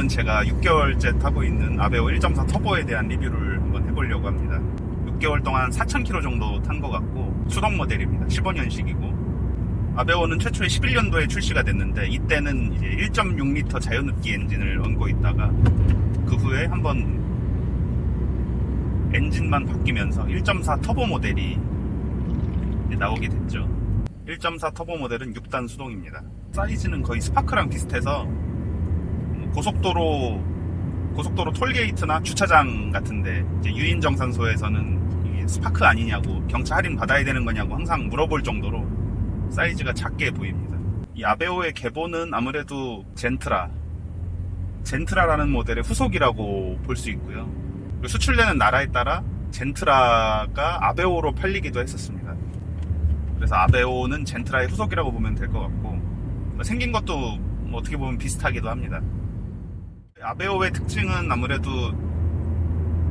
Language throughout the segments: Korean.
오늘은 제가 6개월째 타고 있는 아베오 1.4 터보에 대한 리뷰를 한번 해보려고 합니다. 6개월 동안 4,000km 정도 탄 것 같고 수동 모델입니다. 15년식이고 아베오는 최초에 11년도에 출시가 됐는데 이때는 이제 1.6L 자연흡기 엔진을 얹고 있다가 그 후에 한번 엔진만 바뀌면서 1.4 터보 모델이 나오게 됐죠. 1.4 터보 모델은 6단 수동입니다. 사이즈는 거의 스파크랑 비슷해서 고속도로 톨게이트나 주차장 같은데 이제 유인정산소에서는 이게 스파크 아니냐고 경차 할인 받아야 되는 거냐고 항상 물어볼 정도로 사이즈가 작게 보입니다. 이 아베오의 계보는 아무래도 젠트라라는 모델의 후속이라고 볼 수 있고요. 수출되는 나라에 따라 젠트라가 아베오로 팔리기도 했었습니다. 그래서 아베오는 젠트라의 후속이라고 보면 될 것 같고 생긴 것도 어떻게 보면 비슷하기도 합니다. 아베오의 특징은 아무래도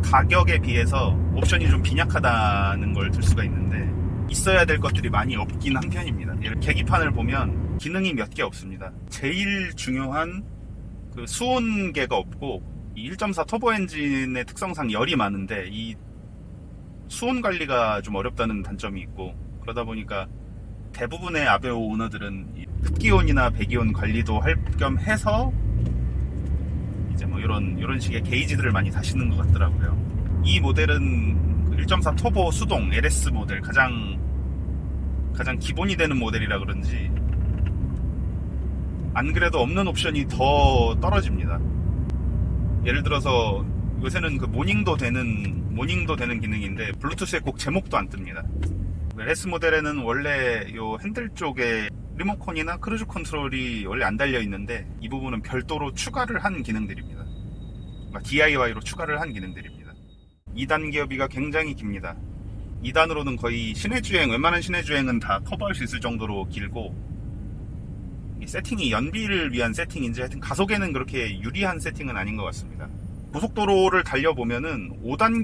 가격에 비해서 옵션이 좀 빈약하다는 걸 들 수가 있는데 있어야 될 것들이 많이 없긴 한 편입니다. 계기판을 보면 기능이 몇 개 없습니다. 제일 중요한 그 수온계가 없고 이 1.4 터보 엔진의 특성상 열이 많은데 이 수온 관리가 좀 어렵다는 단점이 있고 그러다 보니까 대부분의 아베오 오너들은 흡기온이나 배기온 관리도 할 겸 해서 이제 뭐 이런 식의 게이지들을 많이 다시는 것 같더라고요. 이 모델은 1.4 터보 수동 LS 모델 가장 기본이 되는 모델이라 그런지 안 그래도 없는 옵션이 더 떨어집니다. 예를 들어서 요새는 그 모닝도 되는 기능인데 블루투스에 꼭 제목도 안 뜹니다. LS 모델에는 원래 요 핸들 쪽에 리모컨이나 크루즈 컨트롤이 원래 안 달려 있는데 이 부분은 별도로 추가를 한 기능들입니다. DIY로 추가를 한 기능들입니다. 2단 기어비가 굉장히 깁니다. 2단으로는 거의 웬만한 시내 주행은 다 커버할 수 있을 정도로 길고 이 세팅이 연비를 위한 세팅인지 하여튼 가속에는 그렇게 유리한 세팅은 아닌 것 같습니다. 고속도로를 달려보면은 5단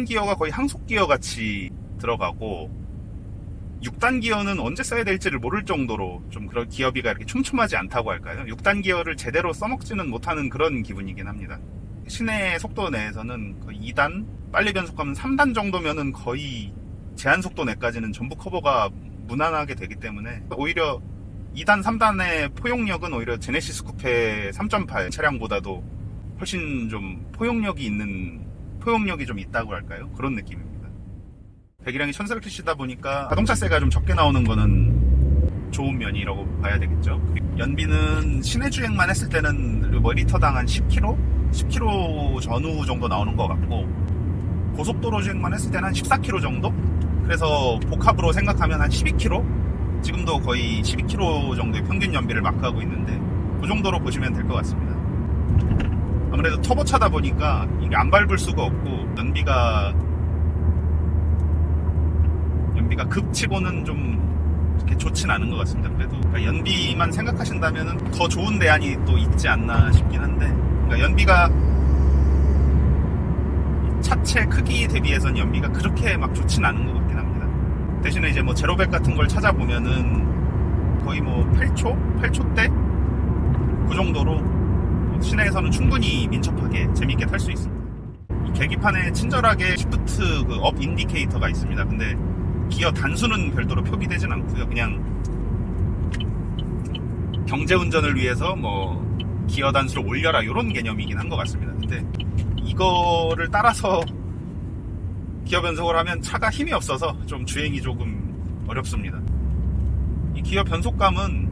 기어가 거의 항속 기어 같이 들어가고 6단 기어는 언제 써야 될지를 모를 정도로 좀 그런 기어비가 이렇게 촘촘하지 않다고 할까요? 6단 기어를 제대로 써먹지는 못하는 그런 기분이긴 합니다. 시내 속도 내에서는 거의 2단, 빨리 변속하면 3단 정도면은 거의 제한 속도 내까지는 전부 커버가 무난하게 되기 때문에 오히려 2단, 3단의 포용력은 오히려 제네시스 쿠페 3.8 차량보다도 훨씬 좀 포용력이 좀 있다고 할까요? 그런 느낌입니다. 배기량이 1400cc다 보니까 자동차세가 좀 적게 나오는 거는 좋은 면이라고 봐야 되겠죠. 연비는 시내 주행만 했을 때는 리터당 한 10km 전후 정도 나오는 것 같고 고속도로 주행만 했을 때는 한 14km 정도? 그래서 복합으로 생각하면 한 12km? 지금도 거의 12km 정도의 평균 연비를 마크하고 있는데 그 정도로 보시면 될 것 같습니다. 아무래도 터보차다 보니까 이게 안 밟을 수가 없고 연비가 극치고는 좀 이렇게 좋진 않은 것 같습니다. 그래도 그러니까 연비만 생각하신다면 더 좋은 대안이 또 있지 않나 싶긴 한데 그러니까 연비가 차체 크기 대비해서는 연비가 그렇게 막 좋진 않은 것 같긴 합니다. 대신에 이제 뭐 제로백 같은 걸 찾아보면은 거의 뭐 8초대 그 정도로 시내에서는 충분히 민첩하게 재밌게 탈 수 있습니다. 이 계기판에 친절하게 시프트 그 업 인디케이터가 있습니다. 근데 기어 단수는 별도로 표기되진 않고요. 그냥 경제 운전을 위해서 뭐 기어 단수를 올려라 이런 개념이긴 한 것 같습니다. 근데 이거를 따라서 기어 변속을 하면 차가 힘이 없어서 좀 주행이 조금 어렵습니다. 이 기어 변속감은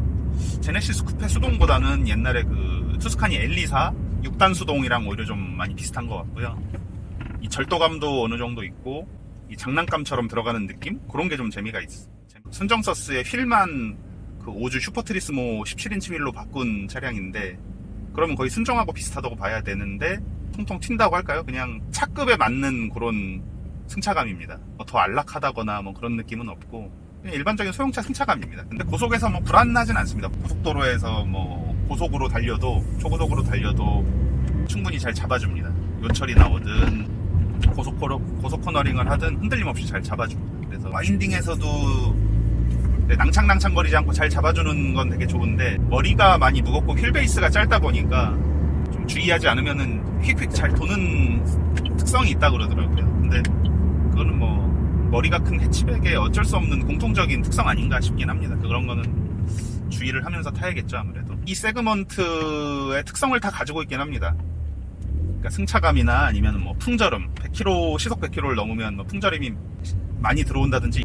제네시스 쿠페 수동보다는 옛날에 그 투스카니 L24 6단 수동이랑 오히려 좀 많이 비슷한 것 같고요. 이 절도감도 어느 정도 있고 이 장난감처럼 들어가는 느낌? 그런 게 좀 재미가 있어. 순정서스의 휠만 그 오주 슈퍼트리스모 17인치 휠로 바꾼 차량인데 그러면 거의 순정하고 비슷하다고 봐야 되는데 통통 튄다고 할까요? 그냥 차급에 맞는 그런 승차감입니다. 뭐 더 안락하다거나 뭐 그런 느낌은 없고 그냥 일반적인 소형차 승차감입니다. 근데 고속에서 뭐 불안하진 않습니다. 고속도로에서 뭐 고속으로 달려도 초고속으로 달려도 충분히 잘 잡아줍니다. 요철이 나오든 고속 코너링을 하든 흔들림 없이 잘 잡아줍니다. 그래서 와인딩에서도 낭창낭창거리지 않고 잘 잡아주는 건 되게 좋은데, 머리가 많이 무겁고 휠베이스가 짧다 보니까 좀 주의하지 않으면은 휙휙 잘 도는 특성이 있다 그러더라고요. 근데 그거는 뭐 머리가 큰 해치백의 어쩔 수 없는 공통적인 특성 아닌가 싶긴 합니다. 그런 거는 주의를 하면서 타야겠죠, 아무래도. 이 세그먼트의 특성을 다 가지고 있긴 합니다. 그러니까 승차감이나 아니면 뭐 풍절음, 100km, 시속 100km를 넘으면 뭐 풍절음이 많이 들어온다든지.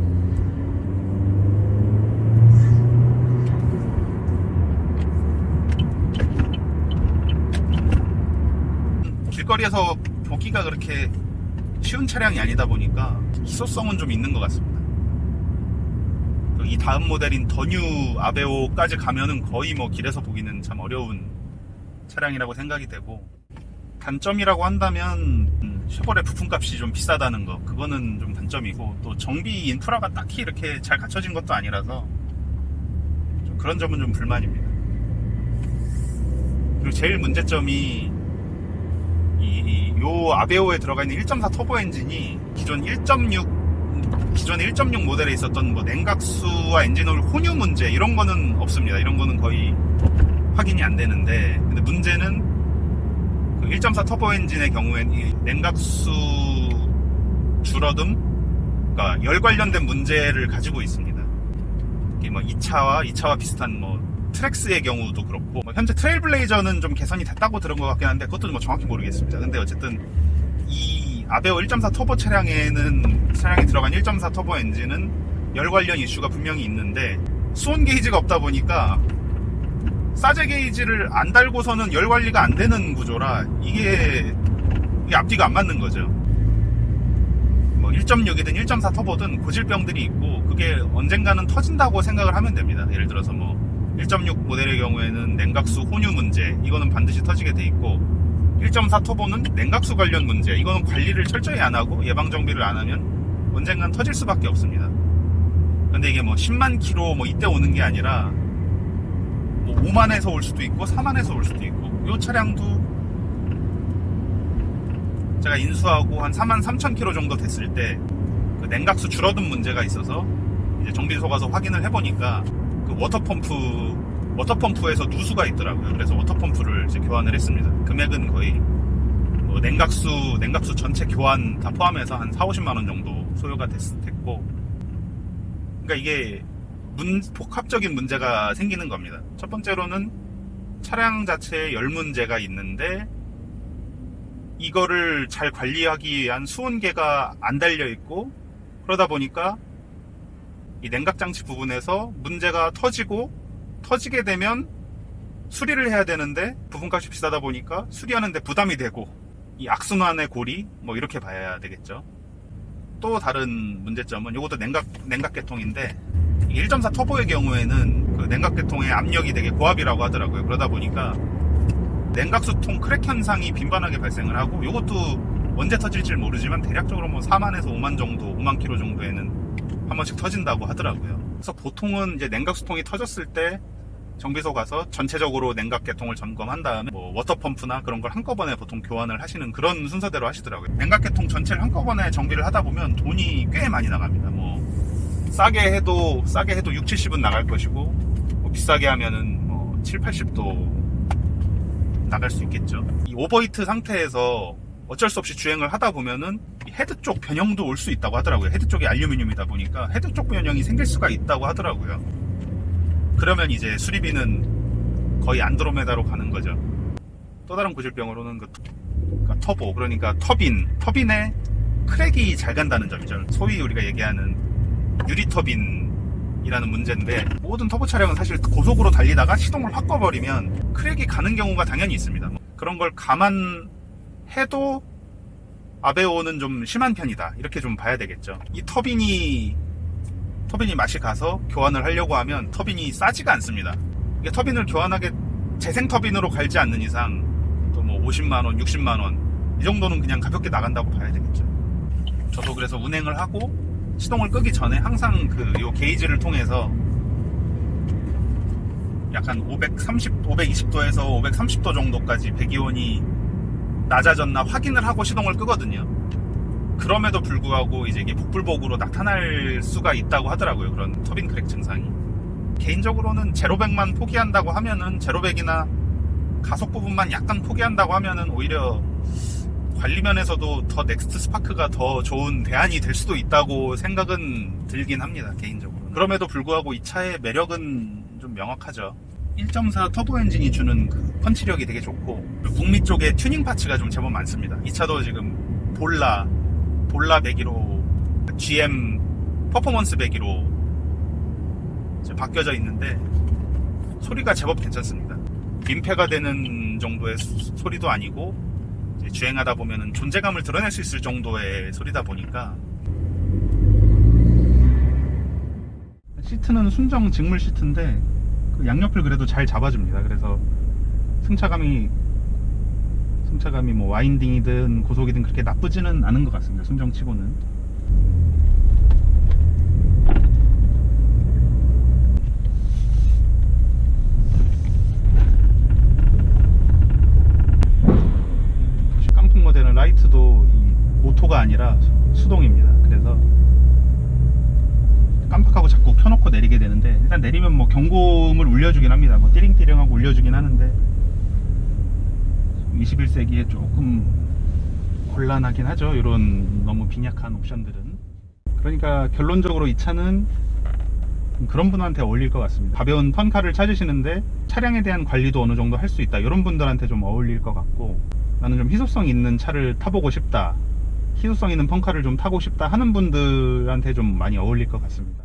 길거리에서 보기가 그렇게 쉬운 차량이 아니다 보니까 희소성은 좀 있는 것 같습니다. 이 다음 모델인 더 뉴 아베오까지 가면은 거의 뭐 길에서 보기는 참 어려운 차량이라고 생각이 되고, 단점이라고 한다면 쉐보레 부품값이 좀 비싸다는 거, 그거는 좀 단점이고, 또 정비 인프라가 딱히 이렇게 잘 갖춰진 것도 아니라서 좀 그런 점은 좀 불만입니다. 그리고 제일 문제점이 요 아베오에 들어가 있는 1.4 터보 엔진이 기존 1.6 모델에 있었던 뭐 냉각수와 엔진오일 혼유 문제 이런 거는 없습니다. 이런 거는 거의 확인이 안 되는데, 근데 문제는 그 1.4 터보 엔진의 경우에는 이 냉각수 줄어듦, 그러니까 열 관련된 문제를 가지고 있습니다. 이게 뭐 2차와 비슷한 뭐 트랙스의 경우도 그렇고, 뭐 현재 트레일블레이저는 좀 개선이 됐다고 들은 것 같긴 한데 그것도 뭐 정확히 모르겠습니다. 근데 어쨌든 이 아베오 1.4 터보 차량에 들어간 1.4 터보 엔진은 열 관련 이슈가 분명히 있는데, 수온 게이지가 없다 보니까 사제 게이지를 안 달고서는 열 관리가 안 되는 구조라 이게 앞뒤가 안 맞는 거죠. 뭐 1.6이든 1.4 터보든 고질병들이 있고, 그게 언젠가는 터진다고 생각을 하면 됩니다. 예를 들어서 뭐 1.6 모델의 경우에는 냉각수 혼유 문제, 이거는 반드시 터지게 돼 있고, 1.4 터보는 냉각수 관련 문제, 이거는 관리를 철저히 안 하고 예방 정비를 안 하면 언젠간 터질 수밖에 없습니다. 근데 이게 뭐 10만 킬로 뭐 이때 오는 게 아니라 뭐 5만에서 올 수도 있고 4만에서 올 수도 있고, 이 차량도 제가 인수하고 한 4만 3천 킬로 정도 됐을 때 그 냉각수 줄어든 문제가 있어서 이제 정비소 가서 확인을 해보니까 그 워터펌프에서 누수가 있더라고요. 그래서 워터펌프를 이제 교환을 했습니다. 금액은 거의 뭐 냉각수 전체 교환 다 포함해서 한 4-50만원 정도 소요가 됐고, 그러니까 이게 복합적인 문제가 생기는 겁니다. 첫 번째로는 차량 자체에 열 문제가 있는데, 이거를 잘 관리하기 위한 수온계가 안 달려 있고, 그러다 보니까 이 냉각장치 부분에서 문제가 터지게 되면 수리를 해야 되는데 부품값이 비싸다 보니까 수리하는데 부담이 되고, 이 악순환의 고리, 뭐 이렇게 봐야 되겠죠. 또 다른 문제점은 이것도 냉각계통인데, 1.4 터보의 경우에는 그 냉각계통의 압력이 되게 고압이라고 하더라고요. 그러다 보니까 냉각수통 크랙 현상이 빈번하게 발생을 하고, 이것도 언제 터질지 모르지만 대략적으로 뭐 4만에서 5만 정도, 5만 킬로 정도에는 한 번씩 터진다고 하더라고요. 그래서 보통은 이제 냉각수통이 터졌을 때 정비소 가서 전체적으로 냉각계통을 점검한 다음에 뭐 워터펌프나 그런 걸 한꺼번에 보통 교환을 하시는 그런 순서대로 하시더라고요. 냉각계통 전체를 한꺼번에 정비를 하다 보면 돈이 꽤 많이 나갑니다. 뭐 싸게 해도 6, 70은 나갈 것이고, 뭐 비싸게 하면은 뭐 7, 80도 나갈 수 있겠죠. 이 오버히트 상태에서 어쩔 수 없이 주행을 하다 보면은 헤드 쪽 변형도 올 수 있다고 하더라고요. 헤드 쪽이 알루미늄이다 보니까 헤드 쪽 변형이 생길 수가 있다고 하더라고요. 그러면 이제 수리비는 거의 안드로메다로 가는 거죠. 또 다른 고질병으로는 그러니까 터보, 그러니까 터빈에 크랙이 잘 간다는 점이죠. 소위 우리가 얘기하는 유리터빈이라는 문제인데, 모든 터보 차량은 사실 고속으로 달리다가 시동을 확 꺼버리면 크랙이 가는 경우가 당연히 있습니다. 그런 걸 감안해도 아베오는 좀 심한 편이다, 이렇게 좀 봐야 되겠죠. 이 터빈이 맛이 가서 교환을 하려고 하면 터빈이 싸지가 않습니다. 이게 터빈을 교환하게 재생 터빈으로 갈지 않는 이상 또 뭐 50만원, 60만원 이 정도는 그냥 가볍게 나간다고 봐야 되겠죠. 저도 그래서 운행을 하고 시동을 끄기 전에 항상 요 게이지를 통해서 약간 520도에서 530도 정도까지 배기온이 낮아졌나 확인을 하고 시동을 끄거든요. 그럼에도 불구하고 이제 이게 복불복으로 나타날 수가 있다고 하더라고요. 그런 터빈 크랙 증상이. 개인적으로는 제로백만 포기한다고 하면은, 제로백이나 가속 부분만 약간 포기한다고 하면은 오히려 관리 면에서도 더 넥스트 스파크가 더 좋은 대안이 될 수도 있다고 생각은 들긴 합니다, 개인적으로. 그럼에도 불구하고 이 차의 매력은 좀 명확하죠. 1.4 터보 엔진이 주는 그 펀치력이 되게 좋고, 북미 쪽에 튜닝 파츠가 좀 제법 많습니다. 이 차도 지금 볼라 배기로, GM 퍼포먼스 배기로 이제 바뀌어져 있는데 소리가 제법 괜찮습니다. 민폐가 되는 정도의 소리도 아니고, 이제 주행하다 보면은 존재감을 드러낼 수 있을 정도의 소리다 보니까. 시트는 순정 직물 시트인데 그 양옆을 그래도 잘 잡아줍니다. 그래서 승차감이 뭐 와인딩이든 고속이든 그렇게 나쁘지는 않은 것 같습니다, 순정치고는. 깡통 모델은 라이트도 오토가 아니라 수동입니다. 그래서 깜빡하고 자꾸 켜놓고 내리게 되는데, 일단 내리면 뭐 경고음을 울려주긴 합니다. 뭐 띠링띠링하고 울려주긴 하는데 21세기에 조금 곤란하긴 하죠, 이런 너무 빈약한 옵션들은. 그러니까 결론적으로 이 차는 그런 분한테 어울릴 것 같습니다. 가벼운 펀카를 찾으시는데 차량에 대한 관리도 어느 정도 할 수 있다, 이런 분들한테 좀 어울릴 것 같고, 나는 좀 희소성 있는 차를 타보고 싶다, 희소성 있는 펑카를 좀 타고 싶다 하는 분들한테 좀 많이 어울릴 것 같습니다.